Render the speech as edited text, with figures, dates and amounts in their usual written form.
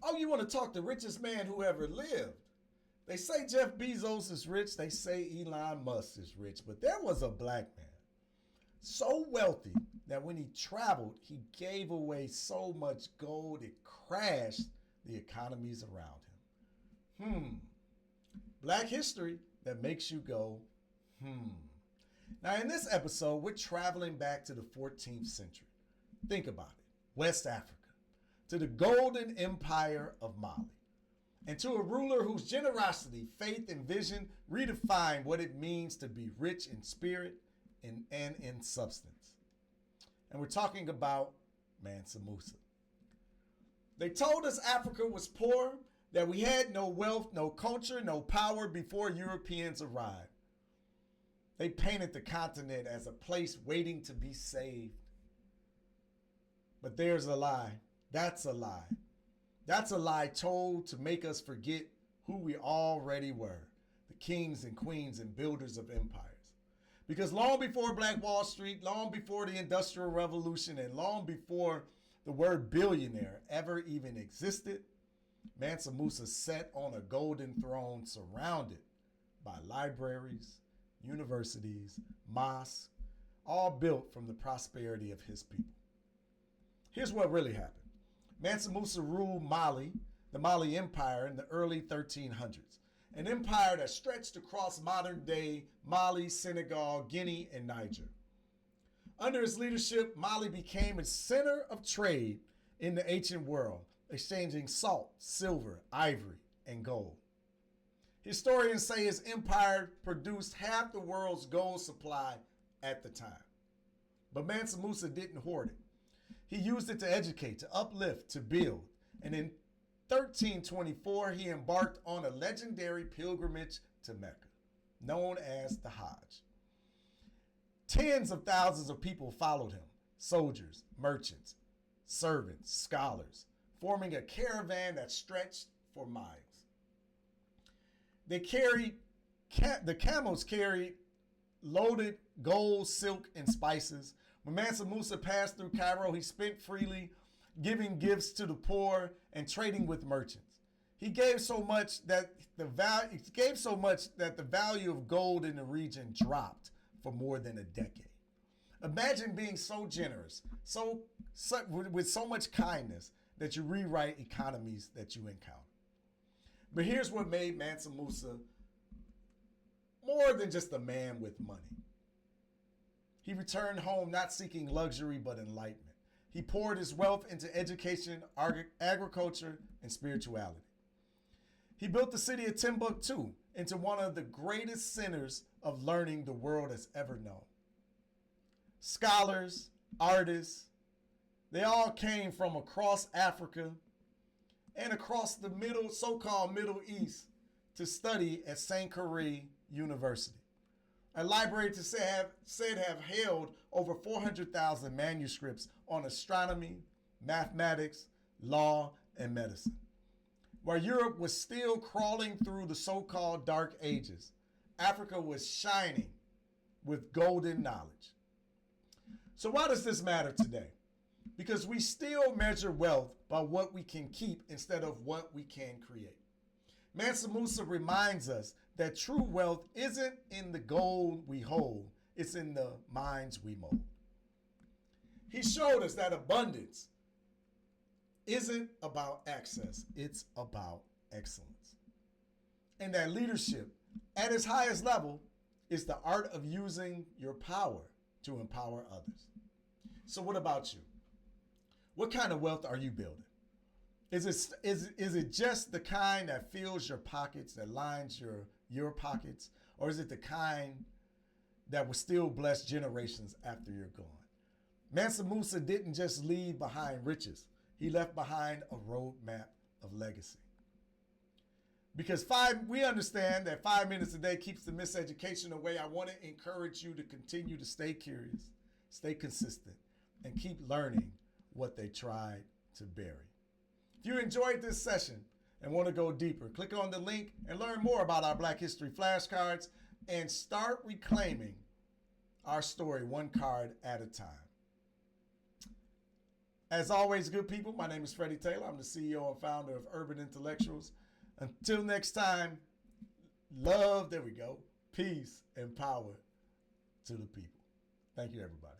Oh, you want to talk the richest man who ever lived? They say Jeff Bezos is rich. They say Elon Musk is rich. But there was a black man so wealthy that when he traveled, he gave away so much gold it crashed the economies around him. Black history that makes you go, Now, in this episode, we're traveling back to the 14th century. Think about it. West Africa, to the golden empire of Mali, and to a ruler whose generosity, faith, and vision redefine what it means to be rich in spirit and in substance. And we're talking about Mansa Musa. They told us Africa was poor, that we had no wealth, no culture, no power before Europeans arrived. They painted the continent as a place waiting to be saved. But there's a lie. That's a lie. That's a lie told to make us forget who we already were, the kings and queens and builders of empires. Because long before Black Wall Street, long before the Industrial Revolution, and long before the word billionaire ever even existed, Mansa Musa sat on a golden throne surrounded by libraries, universities, mosques, all built from the prosperity of his people. Here's what really happened. Mansa Musa ruled Mali, the Mali Empire, in the early 1300s, an empire that stretched across modern-day Mali, Senegal, Guinea, and Niger. Under his leadership, Mali became a center of trade in the ancient world, exchanging salt, silver, ivory, and gold. Historians say his empire produced half the world's gold supply at the time. But Mansa Musa didn't hoard it. He used it to educate, to uplift, to build. And in 1324, he embarked on a legendary pilgrimage to Mecca, known as the Hajj. Tens of thousands of people followed him, soldiers, merchants, servants, scholars, forming a caravan that stretched for miles. The camels carried loaded gold, silk, and spices. When Mansa Musa passed through Cairo, he spent freely, giving gifts to the poor and trading with merchants. He gave so much that the value of gold in the region dropped for more than a decade. Imagine being so generous, with so much kindness that you rewrite economies that you encounter. But here's what made Mansa Musa more than just a man with money. He returned home not seeking luxury but enlightenment. He poured his wealth into education, agriculture, and spirituality. He built the city of Timbuktu into one of the greatest centers of learning the world has ever known. Scholars, artists, they all came from across Africa and across the so-called Middle East to study at Sankore University, a library said have held over 400,000 manuscripts on astronomy, mathematics, law, and medicine. While Europe was still crawling through the so-called Dark Ages, Africa was shining with golden knowledge. So why does this matter today? Because we still measure wealth by what we can keep instead of what we can create. Mansa Musa reminds us that true wealth isn't in the gold we hold, it's in the minds we mold. He showed us that abundance isn't about access, it's about excellence. And that leadership at its highest level is the art of using your power to empower others. So what about you? What kind of wealth are you building? Is it just the kind that fills your pockets, that lines your pockets? Or is it the kind that will still bless generations after you're gone? Mansa Musa didn't just leave behind riches. He left behind a roadmap of legacy. Because we understand that 5 minutes a day keeps the miseducation away. I want to encourage you to continue to stay curious, stay consistent, and keep learning what they tried to bury. If you enjoyed this session and want to go deeper, click on the link and learn more about our Black History flashcards and start reclaiming our story one card at a time. As always, good people, my name is Freddie Taylor. I'm the CEO and founder of Urban Intellectuals. Until next time, love, there we go, peace and power to the people. Thank you, everybody.